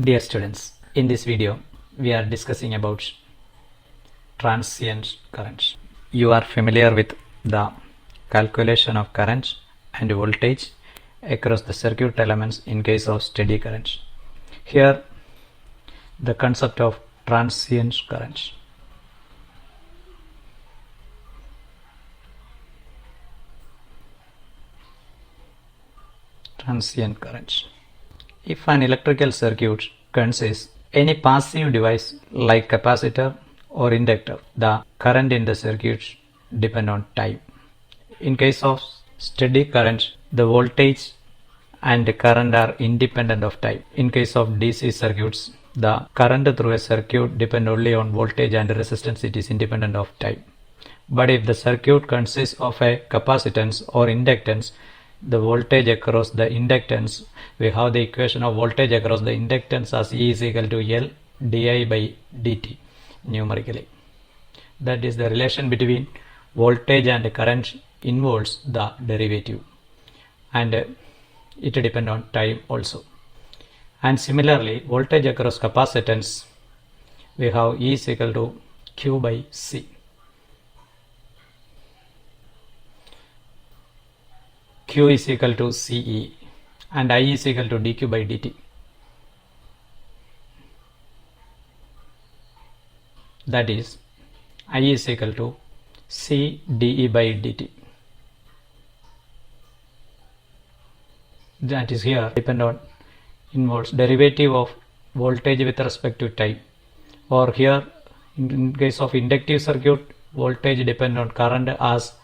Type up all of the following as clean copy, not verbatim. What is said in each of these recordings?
Dear students, in this video we are discussing about transient current. You are familiar with the calculation of current and voltage across the circuit elements in case of steady current. Here the concept of transient current. Transient current. If an electrical circuit consists any passive device like capacitor or inductor, the current in the circuit depend on time. In case of steady current, the voltage and current are independent of time. In case of DC circuits, the current through a circuit depend only on voltage and resistance. It is independent of time. But if the circuit consists of a capacitance or inductance, the voltage across the inductance, we have the equation of voltage across the inductance as E is equal to L di by dt numerically. That is the relation between voltage and current involves the derivative, and it depends on time also. And similarly, voltage across capacitance, we have E is equal to Q by C. Q is equal to CE and I is equal to dQ by dt. That is, I is equal to C dE by dt. That is here depend on involves derivative of voltage with respect to time, or here in case of inductive circuit, voltage depend on current as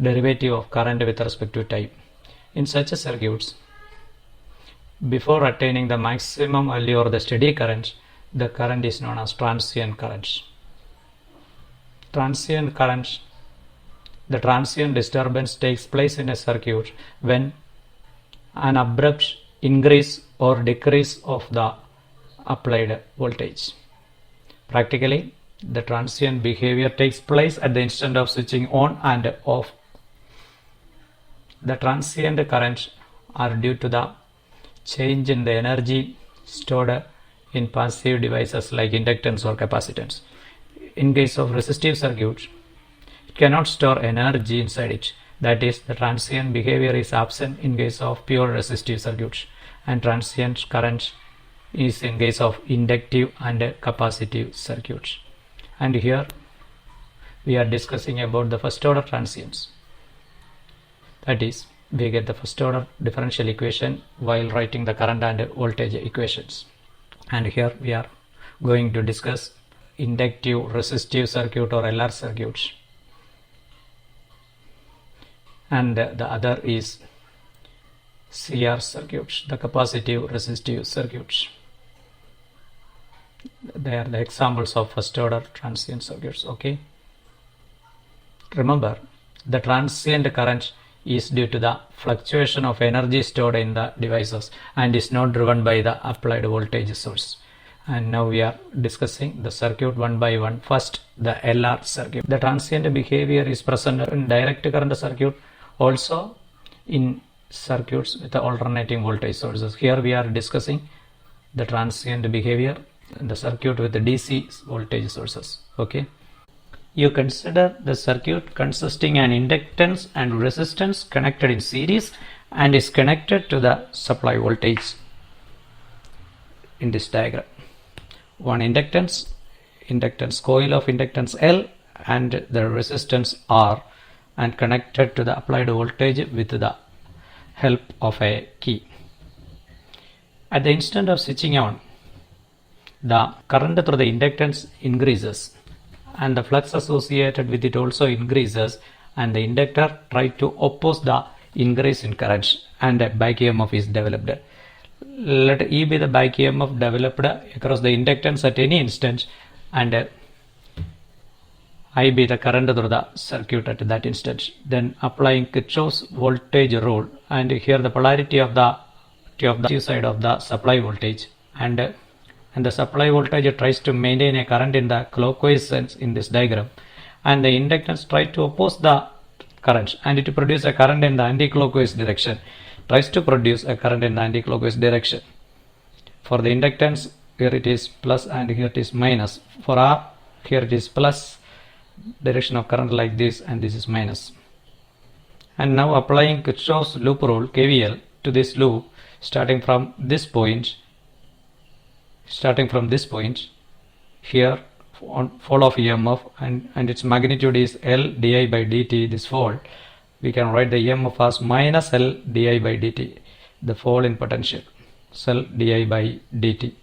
derivative of current with respect to time. In such circuits, before attaining the maximum value or the steady current, the current is known as transient current. Transient current, the transient disturbance takes place in a circuit when an abrupt increase or decrease of the applied voltage. Practically, the transient behavior takes place at the instant of switching on and off. The transient currents are due to the change in the energy stored in passive devices like inductance or capacitance. In case of resistive circuits, it cannot store energy inside it. That is, the transient behavior is absent in case of pure resistive circuits, and transient current is in case of inductive and capacitive circuits. And here we are discussing about the first order transients. That is, we get the first order differential equation while writing the current and voltage equations. And here we are going to discuss inductive resistive circuit or LR circuits. And the other is CR circuits, the capacitive resistive circuits. They are the examples of first order transient circuits. Okay. Remember, the transient current is due to the fluctuation of energy stored in the devices and is not driven by the applied voltage source. And now we are discussing the circuit one by one. First, the LR circuit. The transient behavior is present in direct current circuit, also in circuits with the alternating voltage sources. Here we are discussing the transient behavior in the circuit with the DC voltage sources. Okay. You consider the circuit consisting an inductance and resistance connected in series and is connected to the supply voltage in this diagram. One inductance coil of inductance L and the resistance R, and connected to the applied voltage with the help of a key. At the instant of switching on, the current through the inductance increases and the flux associated with it also increases, and the inductor tries to oppose the increase in current and a back EMF is developed. Let E be the back EMF developed across the inductance at any instant, and I be the current through the circuit at that instant. Then applying Kirchhoff's voltage rule, and here the polarity of the side of the supply voltage, and the supply voltage tries to maintain a current in the clockwise sense in this diagram, and the inductance tries to oppose the current and it produces a current in the anti-clockwise direction, tries to produce a current in the anti-clockwise direction. For the inductance, here it is plus and here it is minus. For R, here it is plus, direction of current like this, and this is minus. And now applying Kirchhoff's loop rule KVL to this loop, starting from this point, here fall of EMF and its magnitude is L di by dt, this fall, we can write the EMF as minus L di by dt, the fall in potential, L di by dt.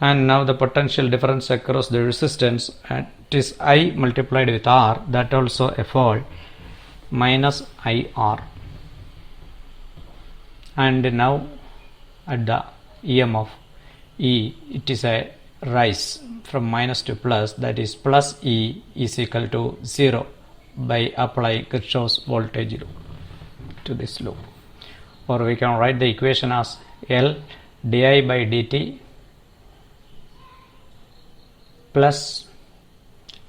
And now the potential difference across the resistance, and it is I multiplied with R, that also a fall, minus IR. And now at the EMF E, it is a rise from minus to plus, that is plus E is equal to 0 by applying Kirchhoff's voltage law to this loop. Or we can write the equation as L di by dt plus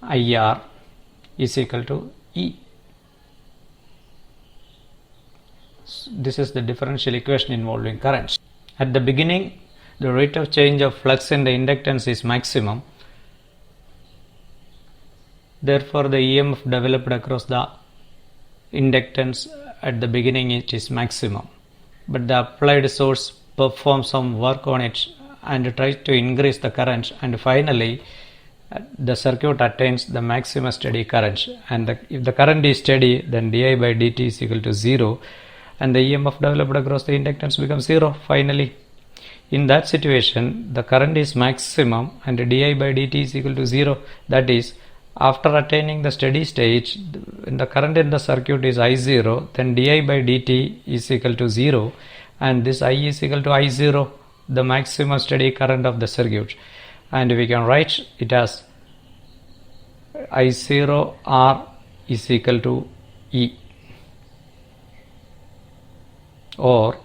IR is equal to E. This is the differential equation involving currents. At the beginning, the rate of change of flux in the inductance is maximum. Therefore, the EMF developed across the inductance at the beginning it is maximum. But the applied source performs some work on it and tries to increase the current, and finally the circuit attains the maximum steady current. And if the current is steady, then di by dt is equal to 0, and the EMF developed across the inductance becomes 0 finally. In that situation, the current is maximum and di by dt is equal to 0. That is, after attaining the steady state, when the current in the circuit is I0, then di by dt is equal to 0, and this I is equal to I0, the maximum steady current of the circuit. And we can write it as I0 R is equal to E, or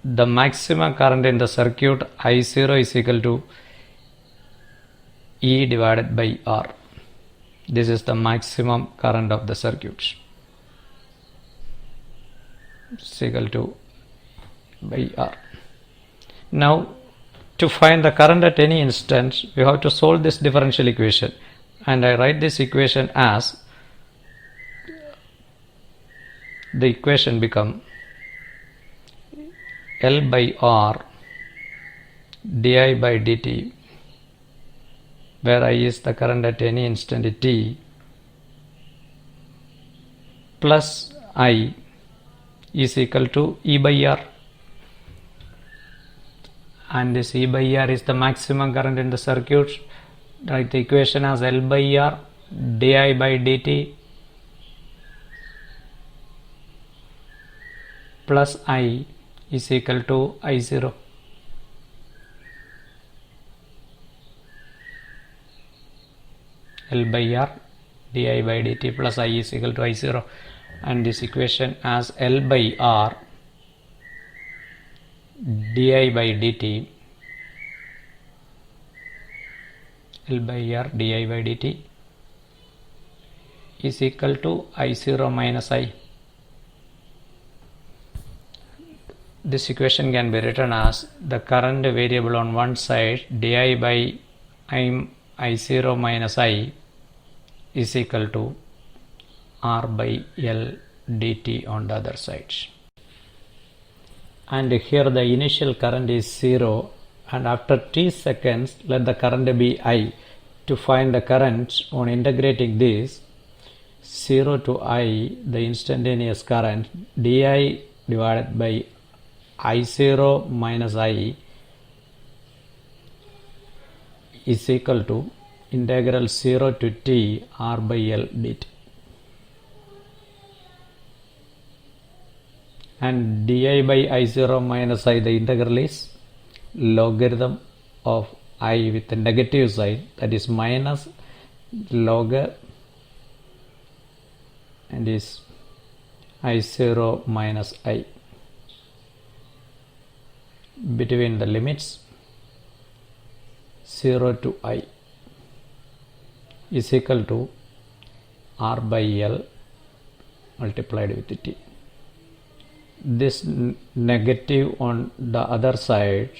the maximum current in the circuit I0 is equal to E divided by R. This is the maximum current of the circuit. It's equal to by R. Now, to find the current at any instant, we have to solve this differential equation, and I write this equation as, the equation become L by R di by dt, where I is the current at any instant t, plus I is equal to E by R, and this E by R is the maximum current in the circuit. Write the equation as L by R di by dt plus I is equal to I0. L by R di by dt plus I is equal to I0, and this equation as L by R di by dt, L by R di by dt is equal to I0 minus I. This equation can be written as the current variable on one side di by I0 minus I is equal to R by L dt on the other side. And here the initial current is 0, and after t seconds let the current be I. To find the current, on integrating this 0 to I, the instantaneous current di divided by I0 minus I is equal to integral 0 to t R by L dt, and di by I0 minus I, the integral is logarithm of I with the negative sign, that is minus log, and is I0 minus I between the limits 0 to I is equal to R by L multiplied with t. this negative on the other side,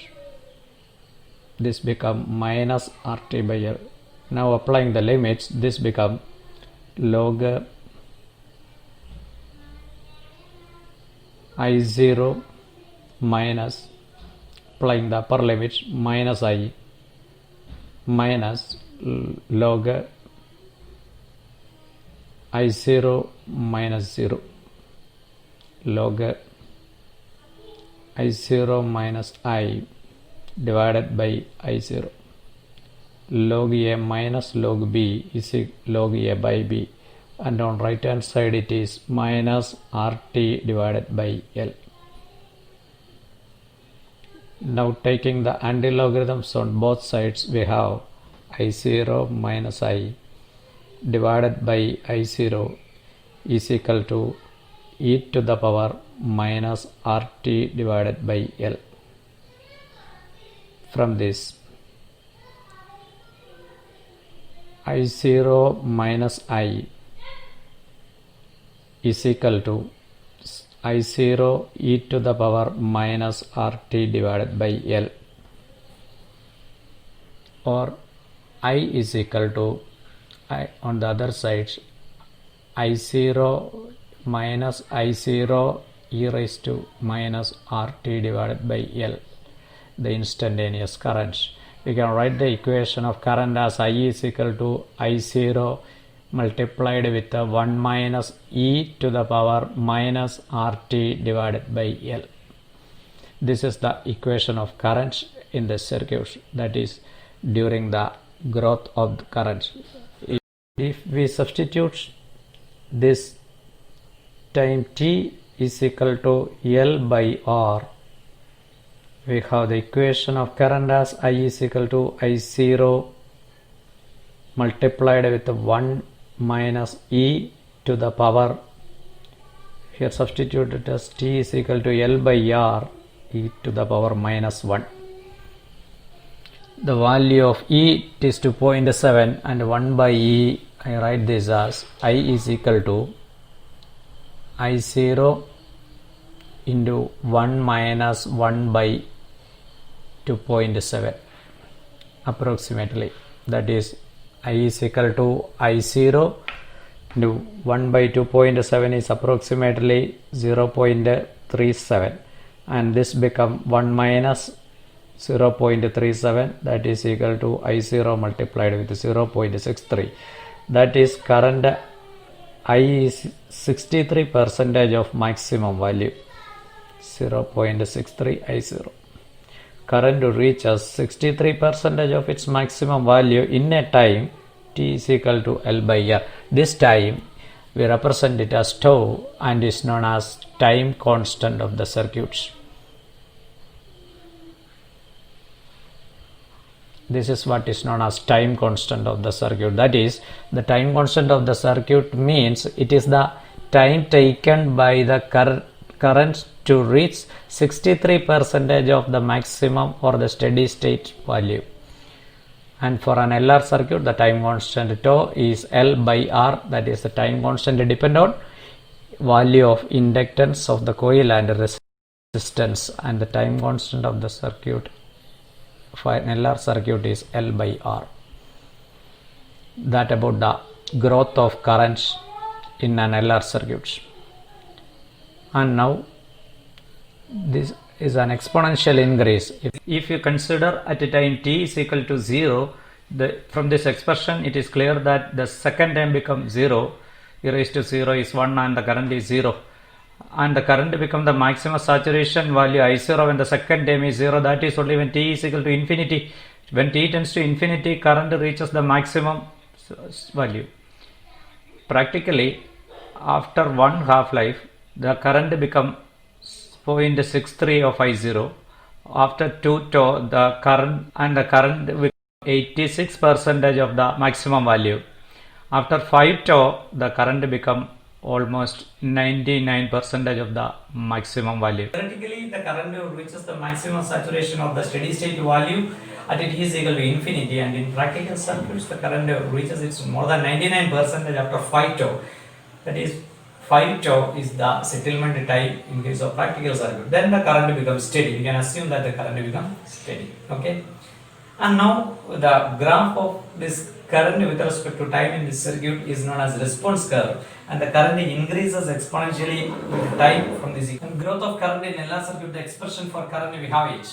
this become minus RT by L. Now applying the limits, this become log I0 minus, applying the upper limit, minus I minus log I0 minus 0, log I0 minus I divided by I0, log A minus log B is log A by B, and on right hand side it is minus RT divided by L. Now taking the anti-logarithms on both sides, we have I0 minus I divided by I0 is equal to e to the power minus RT divided by L. From this, I0 minus I is equal to I0 e to the power minus RT divided by L, or I is equal to I on the other side I0 minus I0 e raised to minus RT divided by L, the instantaneous current. We can write the equation of current as I is equal to I0 multiplied with 1 minus e to the power minus RT divided by L. This is the equation of current in the circuit, that is during the growth of the current. If we substitute this time t is equal to L by R, we have the equation of current as I is equal to I0 multiplied with 1 minus e to the power, here substituted as t is equal to L by R e to the power minus 1. The value of e is 2.7 and 1 by e, I write this as I is equal to I0 into 1 minus 1 by 2.7 approximately, that is I is equal to I0 into 1 by 2.7 is approximately 0.37, and this become 1 minus 0.37, that is equal to I0 multiplied with 0.63, that is current I is 63% of maximum value, 0.63 I0. Current reaches 63% of its maximum value in a time t is equal to L by R. This time we represent it as tau and is known as time constant of the circuits. This is what is known as time constant of the circuit. That is, the time constant of the circuit means it is the time taken by the current to reach 63% of the maximum or the steady state value. And for an LR circuit, the time constant tau is L by R, that is the time constant depend on value of inductance of the coil and resistance, and the time constant of the circuit for an LR circuit is L by R. That about the growth of currents in an LR circuit. And now this is an exponential increase. If you consider at a time t is equal to 0, from this expression it is clear that the second time becomes 0, e raised to 0 is 1 and the current is 0, and the current become the maximum saturation value I0 when the second time is 0, that is only when t is equal to infinity. When t tends to infinity, current reaches the maximum value. Practically after one half-life, the current become 0.63 of I0. After 2 tau, the current will 86% of the maximum value. After 5 tau, the current become almost 99% of the maximum value. Theoretically, the current reaches the maximum saturation of the steady state value at it is equal to infinity, and in practical circuits, the current reaches its more than 99% after 5 tau. That is 5 tau is the settlement time in case of practical circuit. Then the current becomes steady. We can assume that the current becomes steady. Okay. And now the graph of this current with respect to time in this circuit is known as response curve, and the current increases exponentially with time from this. And growth of current in LR circuit, the expression for current we have it,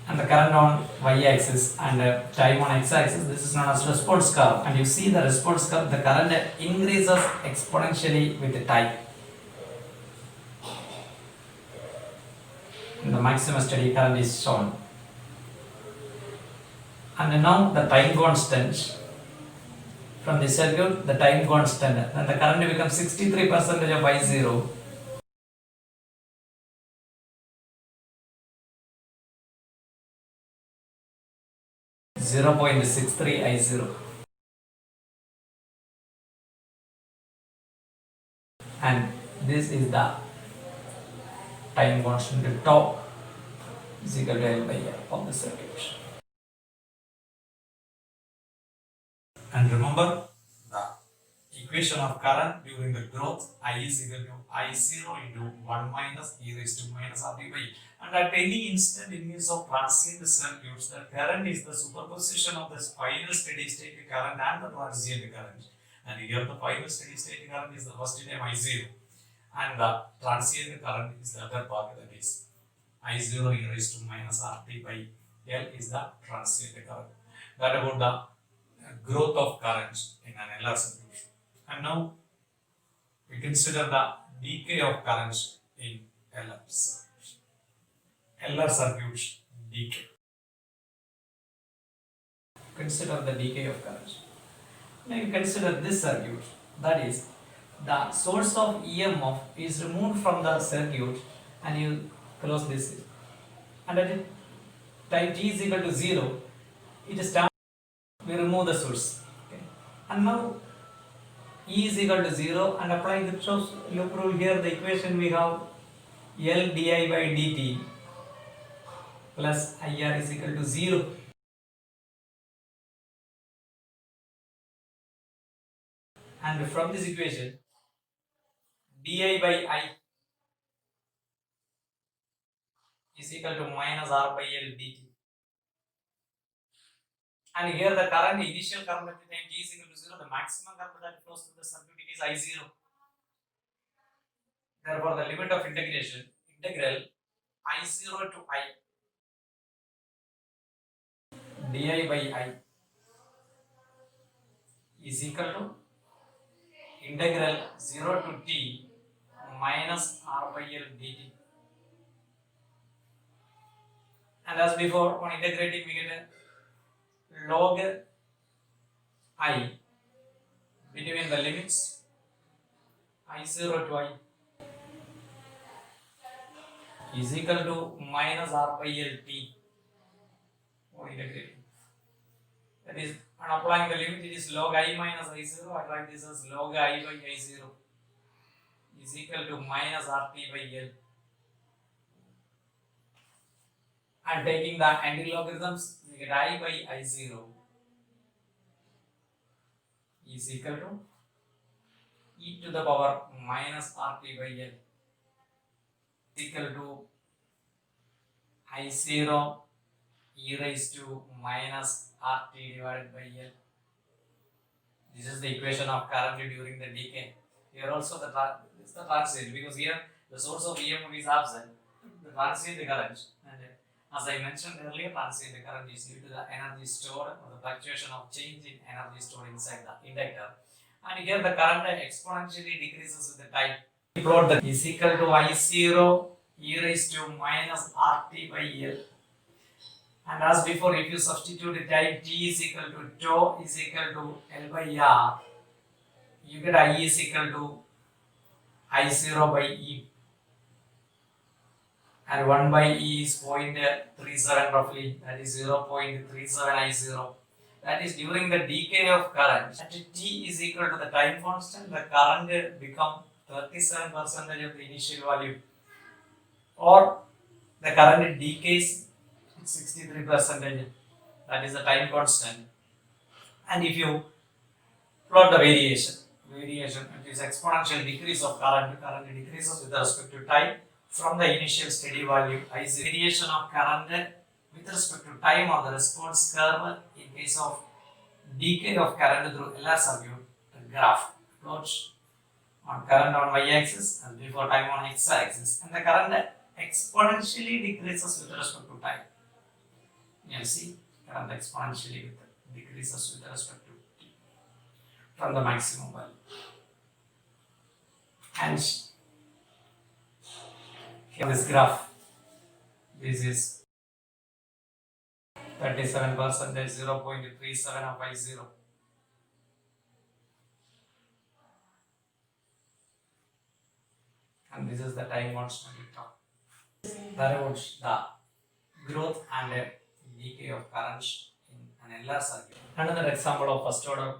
and the current on y-axis and time on x-axis. This is known as response curve, and you see the response curve, the current increases exponentially with the time. And the maximum steady current is shown. And now the time constant from the circuit, the time constant, and the current becomes 63% of I0. .63 I0, and this is the time constant tau is equal to L by R of the circuit. And remember the equation of current during the growth, I is equal to I0 into 1 minus e raised to minus RT by E. And at any instant in case of transient circuits, the current is the superposition of the final steady state current and the transient current. And here the final steady state current is the first term I0, and the transient current is the other part, that is I0 e raised to minus RT by L is the transient current. That about the growth of current in an LR circuit. And now we consider the decay of current in LR circuit. LR circuit decay. Consider the decay of current. Now you consider this circuit, that is, the source of EMF is removed from the circuit and you close this, and at time t is equal to 0, it starts, we remove the source. Okay. And now E is equal to 0, and applying the Kirchhoff's loop rule here, the equation we have L di by dt plus IR is equal to 0. And from this equation, di by I is equal to minus R by L dt. And here the current, initial current at the time t is equal to 0, the maximum current that flows through the circuit is I0. Therefore, the limit of integration, integral I0 to I di by I is equal to integral 0 to t minus R by L dt. And as before, on integrating we get a log I between the limits I0 to I is equal to minus R by L t on integrating. That is, and applying the limit, it is log I minus I0. I write this as log I by I0 is equal to minus RT by L. And taking the anti-logarithms, we get I by I0 is equal to e to the power minus RT by L equal to I0 e raised to minus RT divided by L. This is the equation of current during the decay. Here also the transient, because here the source of EMF is absent. The transient current, and as I mentioned earlier, transient current is due to the energy stored or the fluctuation of change in energy stored inside the inductor. And here the current exponentially decreases with the time. Plot that is equal to I0 e raised to minus RT by L. And as before, if you substitute time t is equal to tau is equal to L by R, you get I is equal to I0 by E. And 1 by E is 0.37 roughly, that is 0.37 I0. That is during the decay of current. At t is equal to the time constant, the current become 37% of the initial value. Or the current decays 63%, that is the time constant. And if you plot the variation, variation, it is exponential decrease of current. Current decreases with respect to time from the initial steady value I0. Variation of current with respect to time or the response curve in case of decay of current through LR circuit. The graph plots on current on y-axis and before time on x-axis, and the current exponentially decreases with respect to time. You see, current exponentially decreases with respect to t from the maximum value. Hence, here this graph, this is 37%, 0.37 of I0. And this is the time constant we talk. That was the growth and decay of currents in an LR circuit. Another example of first order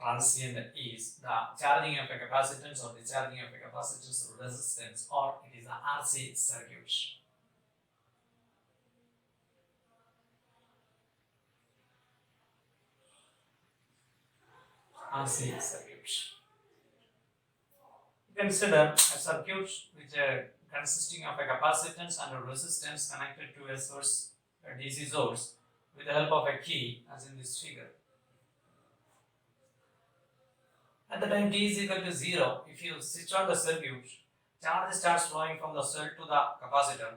transient is the charging of a capacitance or discharging of a capacitance through resistance, or it is the RC circuit. RC circuit. Consider a circuit which consisting of a capacitance and a resistance connected to a source, a DC source, with the help of a key, as in this figure. At the time t is equal to 0, if you switch on the circuit, charge starts flowing from the cell to the capacitor.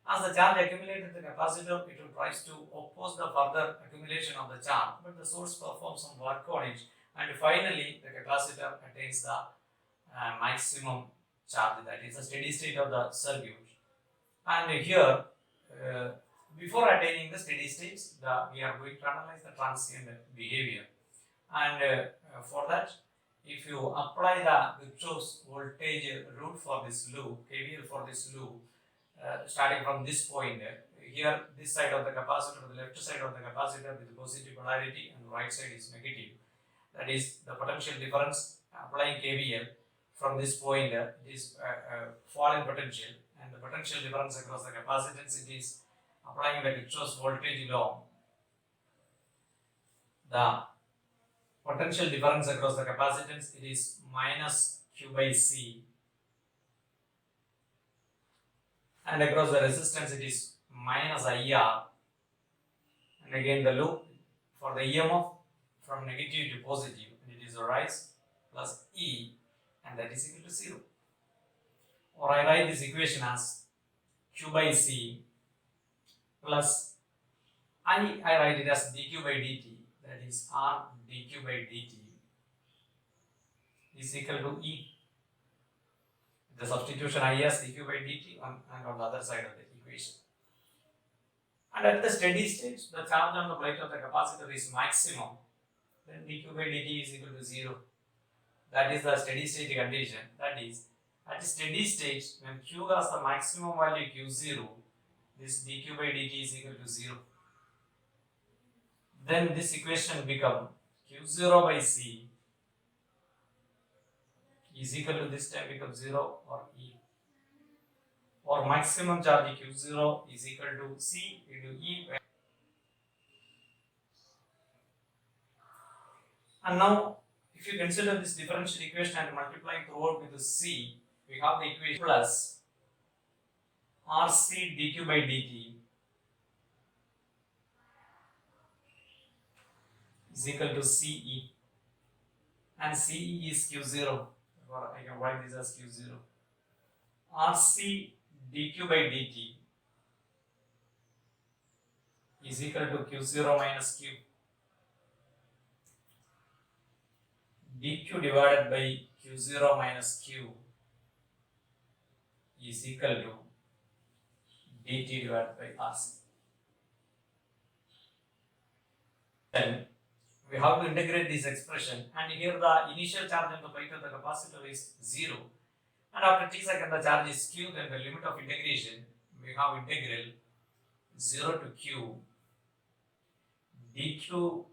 As the charge accumulates in the capacitor, it will try to oppose the further accumulation of the charge, but the source performs some work on it, and finally the capacitor attains the maximum charge, that is the steady state of the circuit. And here, before attaining the steady state, we are going to analyze the transient behavior. And for that, if you apply the Kirchhoff's voltage rule for this loop, KVL for this loop, starting from this point, here this side of the capacitor, the left side of the capacitor with positive polarity, and the right side is negative. That is the potential difference. Applying KVL from this point, it is falling potential, and the potential difference across the capacitance, it is applying the Kirchhoff's voltage law. The potential difference across the capacitance, it is minus Q by C, and across the resistance, it is minus IR. And again the loop for the EMF from negative to positive, it is a rise plus E, and that is equal to 0. Or I write this equation as Q by C plus I write it as dQ by dt, that is R dQ by dt is equal to E. The substitution I as dQ by dt and on the other side of the equation. And at the steady state, the charge on the plate of the capacitor is maximum, then dQ by dt is equal to 0. That is the steady state condition. That is, at steady state, when Q has the maximum value Q0, this dQ by dt is equal to 0. Then this equation becomes Q0 by C is equal to, this time becomes 0, or E. Or maximum charge Q0 is equal to C into E. And now, if you consider this differential equation and multiplying throughout with the C, we have the equation plus RC dQ by dt is equal to CE, and CE is Q0, or I can write this as Q0. RC dQ by dt is equal to Q0 minus Q. dQ divided by Q0 minus Q is equal to dt divided by RC. Then we have to integrate this expression, and here the initial charge on the plate of the capacitor is 0, and after t second the charge is Q. Then the limit of integration, we have integral 0 to Q dQ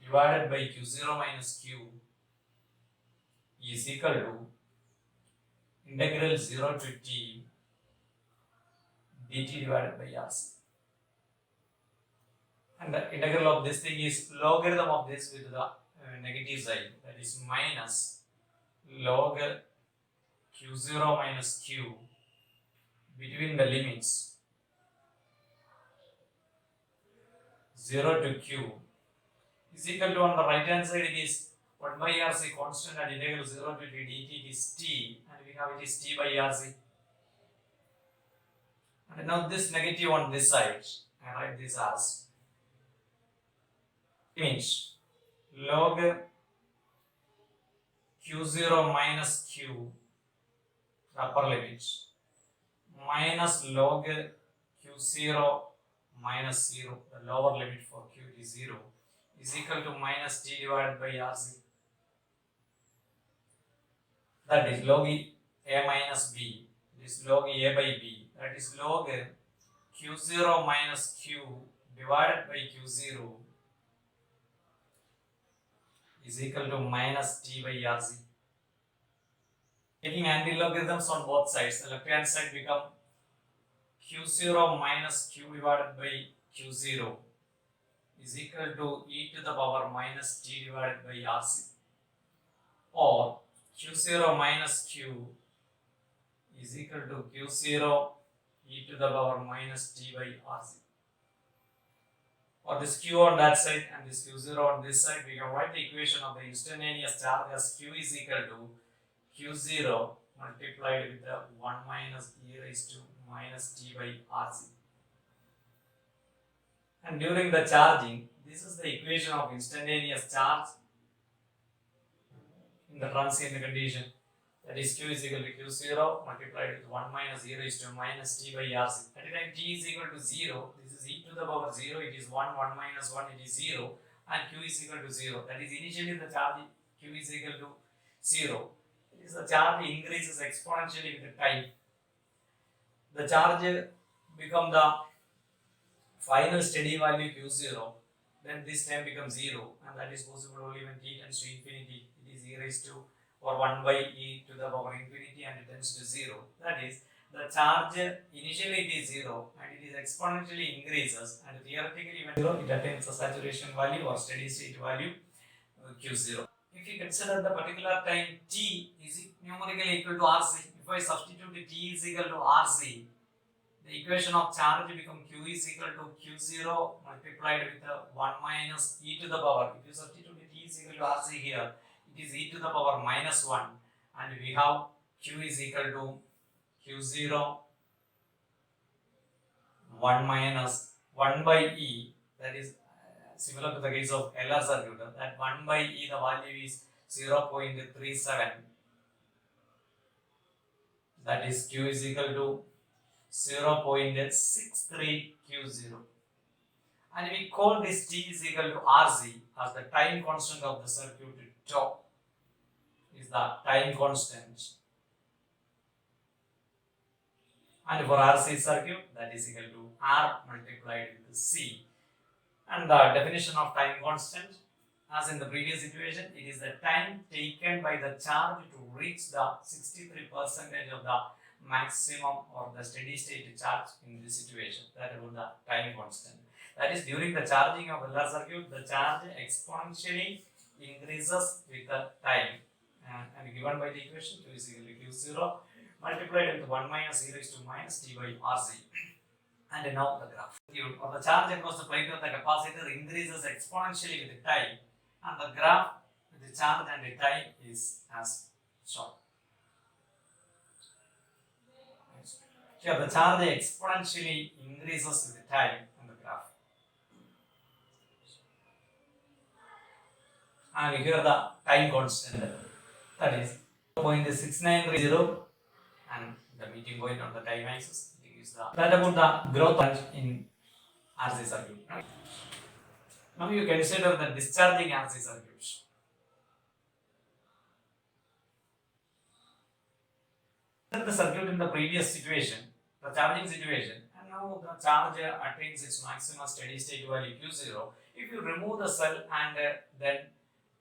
divided by Q0 minus Q is equal to integral 0 to t dt divided by RC. And the integral of this thing is logarithm of this with the negative side, that is minus log q0 minus q between the limits 0 to q is equal to, on the right hand side it is 1 by RC constant at integral 0 to t dt, it is t, and we have it is t by RC. And now this negative on this side, I write this as means log q0 minus q, the upper limit, minus log q0 minus 0, the lower limit for q is 0, is equal to minus t divided by RC. That is log a minus b, this is log a by b, that is log q0 minus q divided by q0 is equal to minus t by RC. Taking anti-logarithms on both sides, the left hand side become q0 minus q divided by q0 is equal to e to the power minus t divided by RC, or q0 minus q is equal to q0 e to the power minus t by RC. For this q on that side and this q0 on this side, we can write the equation of the instantaneous charge as q is equal to q0 multiplied with the 1 minus e raised to minus t by RC. And during the charging, this is the equation of instantaneous charge in the transient condition. That is q is equal to q0 multiplied with 1 minus e raised to minus t by RC. At the time t is equal to 0, this is e to the power 0, it is 1, 1 minus 1, it is 0, and q is equal to 0. That is initially the charge q is equal to 0. It is the charge increases exponentially with the time. The charge become the final steady value q0, then this time becomes 0, and that is possible only when t tends to infinity. It is e raised to or 1 by e to the power infinity and it tends to 0. That is, the charge initially it is 0 and it is exponentially increases, and theoretically when 0 it attains a saturation value or steady state value q0. If you consider the particular time t is numerically equal to RC, if I substitute t is equal to RC, the equation of charge become q is equal to q0 multiplied with the 1 minus e to the power. If you substitute t is equal to RC here, it is e to the power minus 1, and we have q is equal to q0 1 minus 1 by e, that is similar to the case of LR circuit, that 1 by e the value is 0.37, that is q is equal to 0.63 q0, and we call this t is equal to RC as the time constant of the circuit. Tau is the time constant, and for RC circuit that is equal to R multiplied with C. And the definition of time constant, as in the previous equation, it is the time taken by the charge to reach the 63% of the maximum or the steady state charge in this situation. That is the time constant. That is, during the charging of LR circuit, the charge exponentially increases with the time, and given by the equation q is equal to q0 multiplied with 1 minus e raised to minus t by RC. And now the graph. Or the charge across the plate of the capacitor increases exponentially with the time, and the graph with the charge and the time is as shown. Here the charge exponentially increases with the time in the graph. And here the time constant, that is 0.6930, and the meeting point on the time axis is that about the growth in RC circuit. Now you consider the discharging RC circuits. The circuit in the previous situation, the charging situation, and now the charge attains its maximum steady state value q0. If you remove the cell and then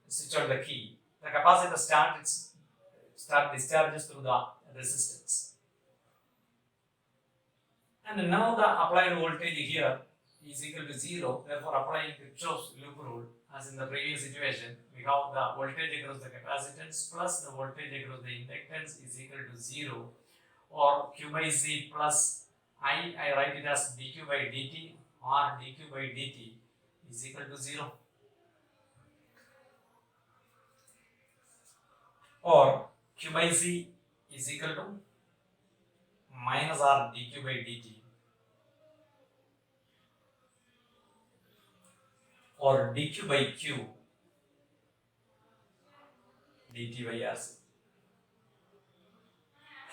switch on the key, the capacitor start discharges through the resistance. And now the applied voltage here is equal to 0. Therefore, applying Kirchhoff's loop rule as in the previous situation, we have the voltage across the capacitance plus the voltage across the inductance is equal to 0, or Q by C plus I write it as dq by dt or dq by dt is equal to 0, or Q by C is equal to minus R dq by dt, or dq by q dt by RC.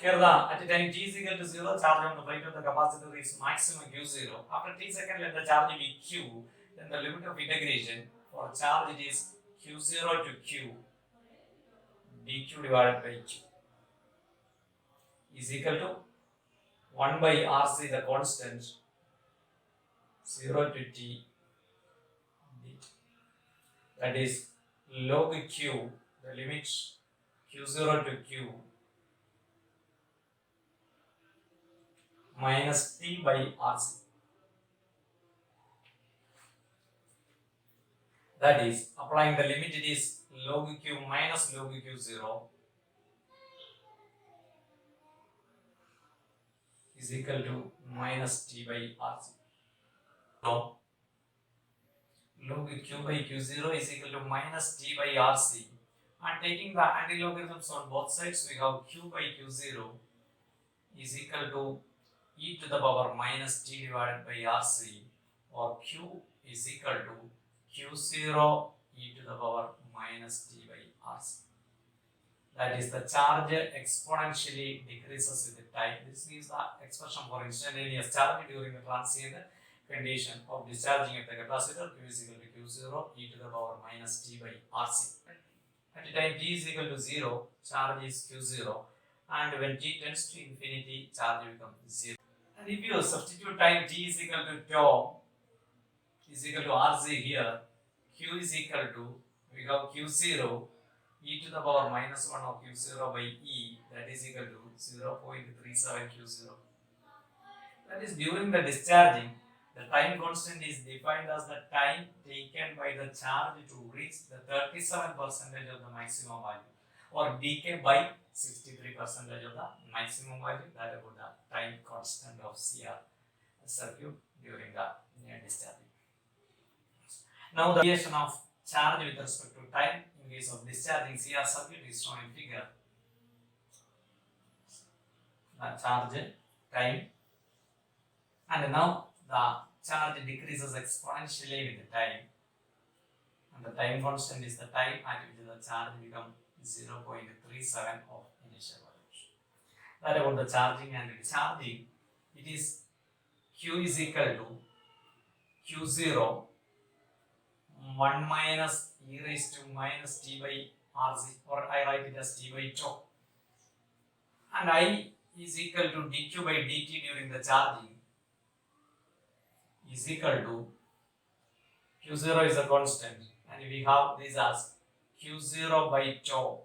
Here at time t is equal to 0, charge on the plate of the capacitor is maximum Q0. After t second, let the charge be Q. Then the limit of integration for charge it is Q0 to Q dq divided by Q is equal to 1 by RC, the constant, 0 to t dt. That is log Q, the limit Q0 to Q minus t by RC. That is, applying the limit, it is log Q minus log Q0 is equal to minus t by RC. So, log Q by Q0 is equal to minus t by RC. And taking the anti-logarithms on both sides, we have Q by Q0 is equal to e to the power minus t divided by RC, or Q is equal to Q0 e to the power minus t by RC. That is, the charge exponentially decreases with time. This is the expression for instantaneous charge during the transient condition of discharging at the capacitor. Q is equal to Q0 e to the power minus t by RC. At the time t is equal to 0, charge is Q0, and when t tends to infinity, charge becomes 0. And if you substitute time t is equal to tau is equal to RC here, Q is equal to, we have Q0 e to the power minus 1 of Q0 by E, that is equal to 0.37 Q0. That is, during the discharging, the time constant is defined as the time taken by the charge to reach the 37% of the maximum value, or decay by 63% of the maximum value. That about the time constant of CR circuit during the discharging. Now the relation of charge with respect to time in case of discharging CR circuit is shown in figure. The charge, time, and now the charge decreases exponentially with the time, and the time constant is the time at which the charge becomes 0.37 of initial value. That about the charging and discharging. It is Q is equal to Q0 1 minus e raised to minus t by RC, or I write it as t by tau, and I is equal to dq by dt during the charging is equal to Q0 is a constant, and we have this as Q0 by tau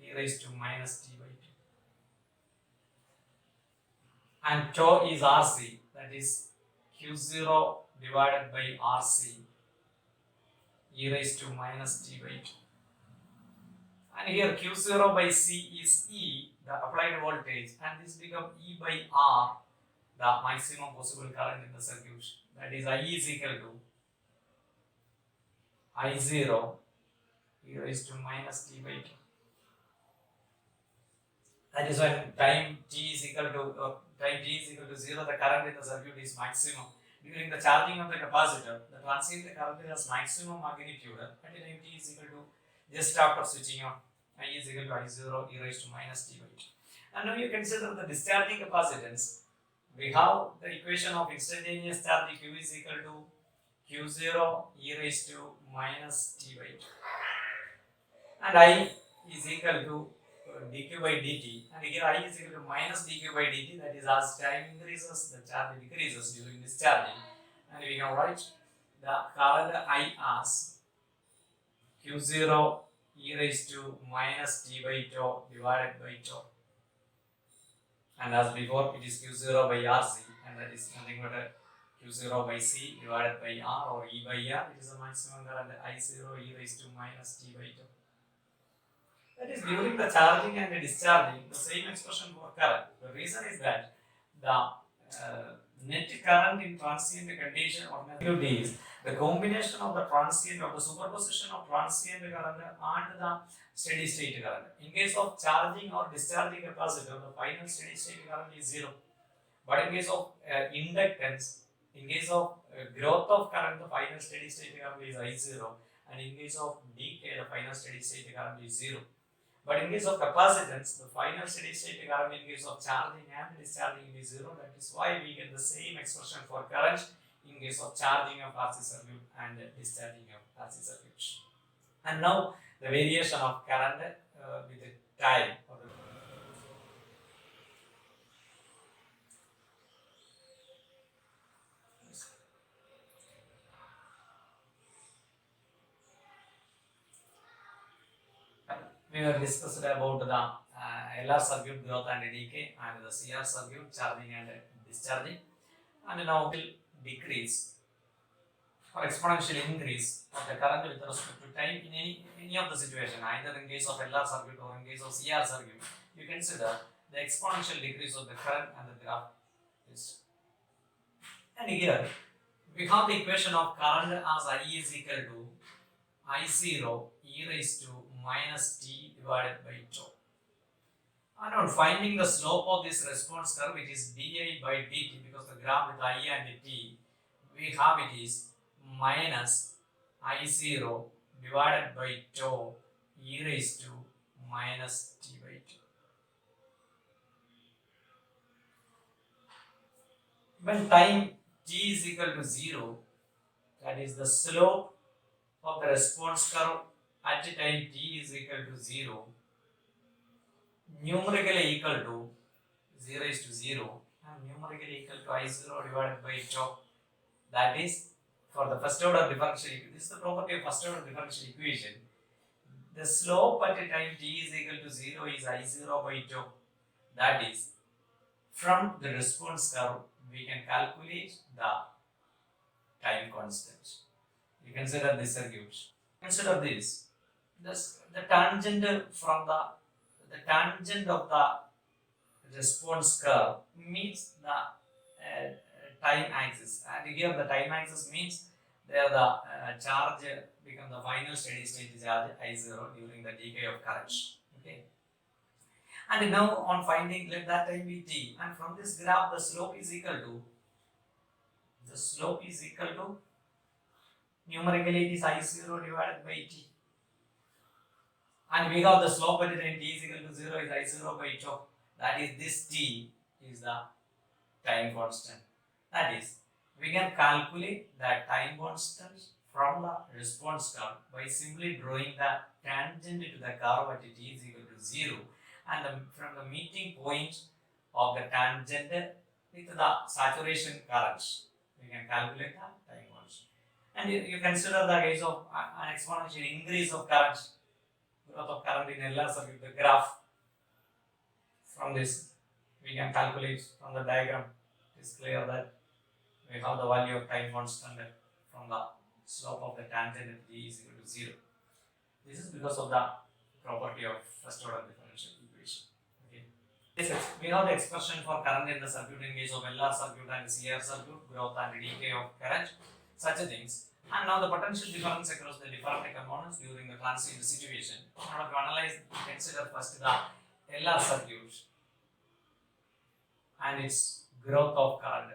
e raised to minus t by 2, and tau is RC, that is Q0 divided by RC e raised to minus t by 2. And here Q0 by C is E, the applied voltage, and this becomes E by R, the maximum possible current in the circuit. That is, I is equal to I0 e raised to minus t by 2. That is, when time t is equal to 0, the current in the circuit is maximum. During the charging of the capacitor, the transient current has maximum magnitude at the time t is equal to just after switching on. I is equal to I0 e raised to minus t by 2. And now you consider the discharging capacitance. We have the equation of instantaneous charge Q is equal to Q0 e raised to minus t by 2. And I is equal to dq by dt, and here I is equal to minus dq by dt, that is, as time increases, the charge decreases during discharging, and we can write the current I as Q0 e raised to minus t by tau divided by tau, and as before it is Q0 by RC, and that is nothing but Q0 by C divided by R or E by R. It is the maximum current I0 e raised to minus t by 2. That is during the charging and the discharging, the same expression for current. The reason is that the net current in transient condition or negative is the combination of the transient of the superposition of transient current and the steady state current. In case of charging or discharging capacitor, the final steady state current is 0. But in case of inductance, in case of growth of current, the final steady state current is I0, and in case of decay, the final steady state current is 0. But in case of capacitance, the final steady state current in case of charging and discharging is 0. That is why we get the same expression for current in case of charging of RC circuit and discharging of RC circuit. And now the variation of current with the time. We have discussed about the LR circuit growth and decay and the CR circuit charging and discharging, and now will decrease or exponential increase of the current with respect to time in any of the situation, either in case of LR circuit or in case of CR circuit. You consider the exponential decrease of the current and the graph is. And here we have the equation of current as I is equal to I0 e raised to minus t divided by tau. And on finding the slope of this response curve, which is di by dt, because the graph with I and t, we have it is minus I0 divided by tau e raised to minus t by 2. When time t is equal to 0, that is the slope of the response curve at time t is equal to 0, numerically equal to 0 is to 0 and numerically equal to I0 divided by tau. That is for the first order differential equation. This is the property of first order differential equation. The slope at a time t is equal to 0 is I0 by tau. That is, from the response curve we can calculate the time constant. You consider this circuit. Consider this. The tangent from the tangent of the response curve meets the time axis, and here the time axis means there the charge become the final steady state charge I0 during the decay of current. Okay. And now on finding, let that time be t, and from this graph the slope is equal to numerically it is I0 divided by t. And we have the slope at the time t is equal to 0 is I0 by tau. That is, this t is the time constant. That is, we can calculate that time constant from the response curve by simply drawing the tangent to the curve at t is equal to 0, and from the meeting point of the tangent with the saturation current, we can calculate the time constant. And you consider the case of an exponential increase of current, growth of current in LR circuit, the graph. From this we can calculate from the diagram. It is clear that we have the value of time constant from the slope of the tangent at t is equal to 0. This is because of the property of first order differential equation. Okay. We have the expression for current in the circuit in case of LR circuit and CR circuit, growth and decay of current, such things. And now the potential difference across the different components during the transient situation. In order to analyze, consider first the LR circuit and its growth of current.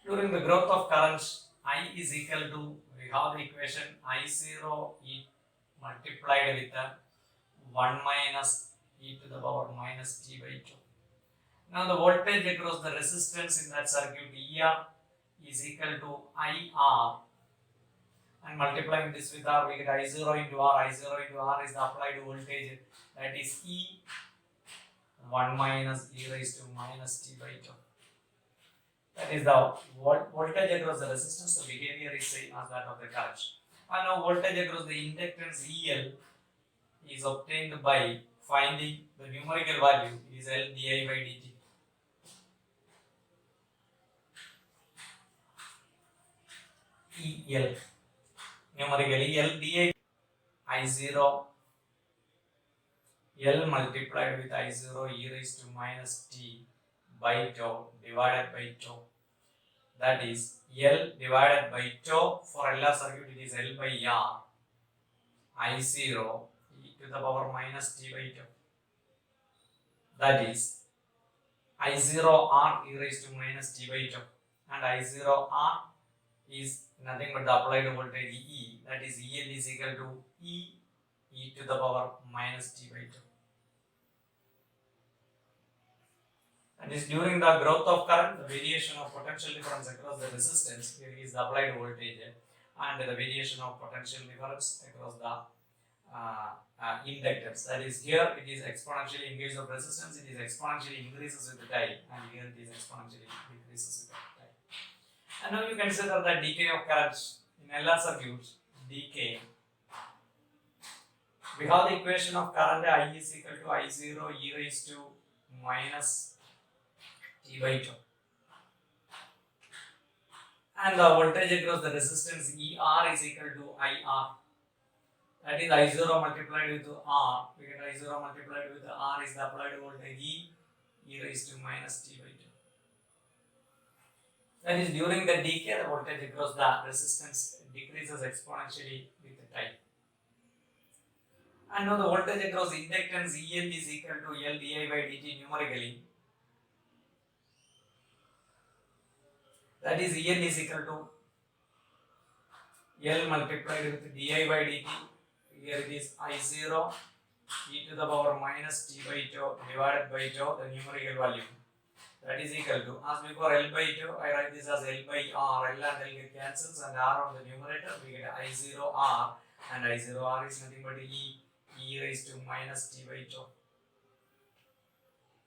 During the growth of current, I is equal to, we have the equation I0 e multiplied with 1 minus e to the power minus t by 2. Now the voltage across the resistance in that circuit ER is equal to IR, and multiplying this with R we get I0 into R. I0 into R is the applied voltage, that is E 1 minus e raised to minus t by 2. That is the voltage across the resistance. The behavior is same as that of the current. And now voltage across the inductance EL is obtained by finding the numerical value is L di by dt. L. Numerically L di I0 L multiplied with I0 e raised to minus t by tau divided by tau. That is L divided by tau. For LR circuit it is L by R I0 e to the power minus t by tau. That is I0 R e raised to minus t by tau, and I0 R is nothing but the applied voltage E, that is EL is equal to e to the power minus t by tau. And is during the growth of current, the variation of potential difference across the resistance, here is the applied voltage, and the variation of potential difference across the inductance. That is, here it is exponentially in case of resistance, it is exponentially increases with the time, and here it is exponentially decreases with the time. And now you consider the decay of currents in LR circuits. Decay. We have the equation of current I is equal to I0 e raised to minus t by tau, and the voltage across the resistance ER is equal to IR. That is I0 multiplied with R. We get I0 multiplied with R is the applied voltage e raised to minus t by tau. That is, during the decay, the voltage across the resistance decreases exponentially with the time. And now the voltage across inductance EL is equal to L di by dt numerically. That is, EL is equal to L multiplied with di by dt. Here it is I0 e to the power minus t by tau divided by tau, the numerical value. That is equal to, as before, L by tau, I write this as L by R. L and L get cancels, and R on the numerator, we get I0 R, and I0 R is nothing but e raised to minus t by tau.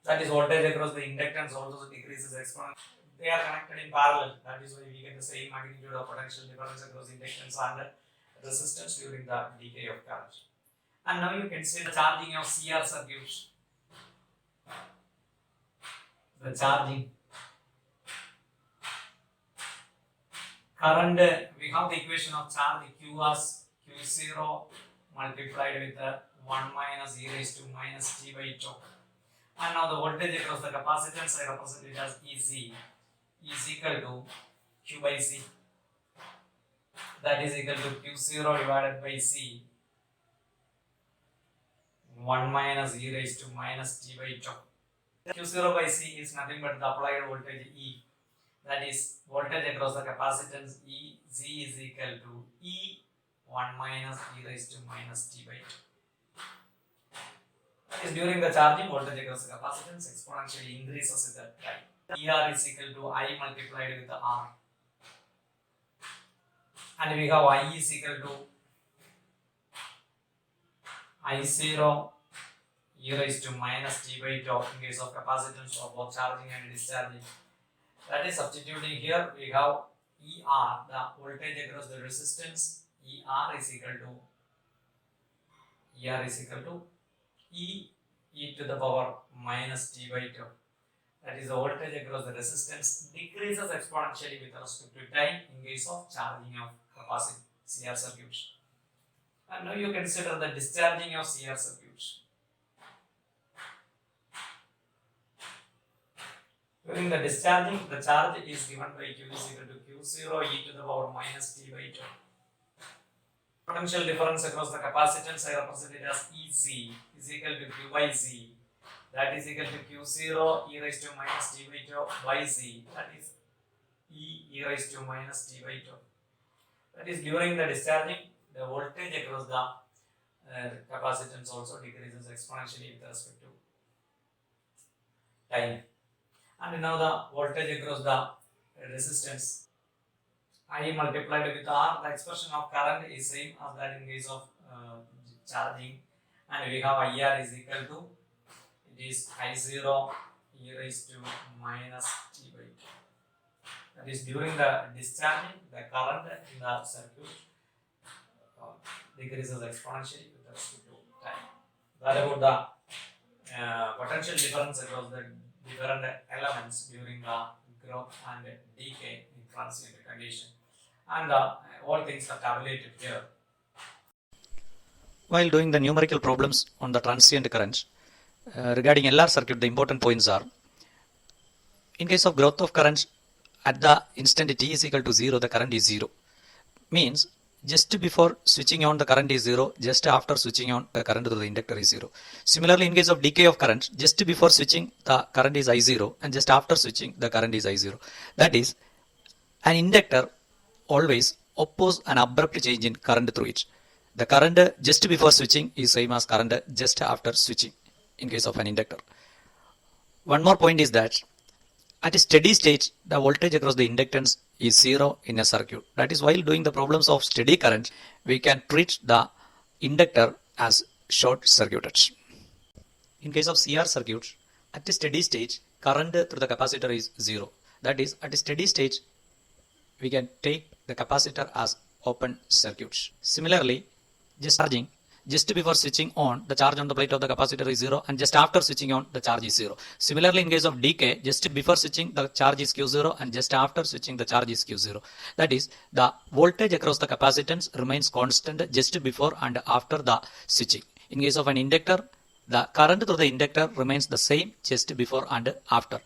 That is, voltage across the inductance also decreases exponentially. They are connected in parallel. That is why we get the same magnitude of potential difference across inductance and resistance during the decay of current. And now you can see the charging of CR circuits. The charging current, we have the equation of charge Q as Q0 multiplied with 1 minus e raised to minus t by tau. And now the voltage across the capacitance, I represent it as EZ, is equal to Q by C. That is equal to Q0 divided by C, 1 minus e raised to minus t by tau. Q0 by C is nothing but the applied voltage E. That is, voltage across the capacitance E, Z is equal to E 1 minus e raised to minus t by tau. That is, during the charging, voltage across the capacitance exponentially increases with the time. ER is equal to I multiplied with the R. And we have I is equal to I0 e raised to minus t by tau in case of capacitance for both charging and discharging. That is, substituting here, we have ER, the voltage across the resistance. ER is equal to e to the power minus t by tau. That is, the voltage across the resistance decreases exponentially with respect to time in case of charging of capacitor CR circuits. And now you consider the discharging of CR circuits. During the discharging, the charge is given by Q is equal to Q0 e to the power minus t by tau. Potential difference across the capacitance, I represent it as EZ is equal to Q by Z. That is equal to Q0 e raised to minus t by tau by Z. That is e raised to minus t by tau. That is, during the discharging, the voltage across the capacitance also decreases exponentially with respect to time. And now the voltage across the resistance, I multiplied with R, the expression of current is same as that in case of charging, and we have IR is equal to, it is I0 e raised to minus t by tau. That is, during the discharging, the current in the circuit decreases exponentially with respect to time. That about the potential difference across the different elements during the growth and decay in transient condition. and all things are tabulated here. While doing the numerical problems on the transient current, regarding LR circuit, the important points are, in case of growth of current at the instant t is equal to 0, the current is 0. Means just before switching on the current is 0, just after switching on the current to the inductor is 0. Similarly, in case of decay of current, just before switching the current is I0 and just after switching the current is I0. That is, an inductor always oppose an abrupt change in current through it. The current just before switching is same as current just after switching in case of an inductor. One more point is that at a steady state, the voltage across the inductance is 0 in a circuit. That is, while doing the problems of steady current, we can treat the inductor as short circuited. In case of CR circuit, at a steady state, current through the capacitor is 0. That is, at a steady state, we can take the capacitor as open circuit. Similarly, just before switching on, the charge on the plate of the capacitor is 0, and just after switching on, the charge is 0. Similarly, in case of decay, just before switching, the charge is Q0, and just after switching, the charge is Q0. That is, the voltage across the capacitance remains constant just before and after the switching. In case of an inductor, the current through the inductor remains the same just before and after.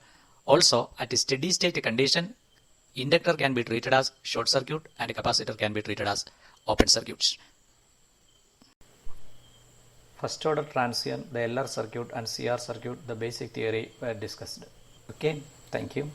Also, at a steady state condition, inductor can be treated as short circuit and capacitor can be treated as open circuits. First order transient, the LR circuit and CR circuit, the basic theory were discussed. Okay, thank you.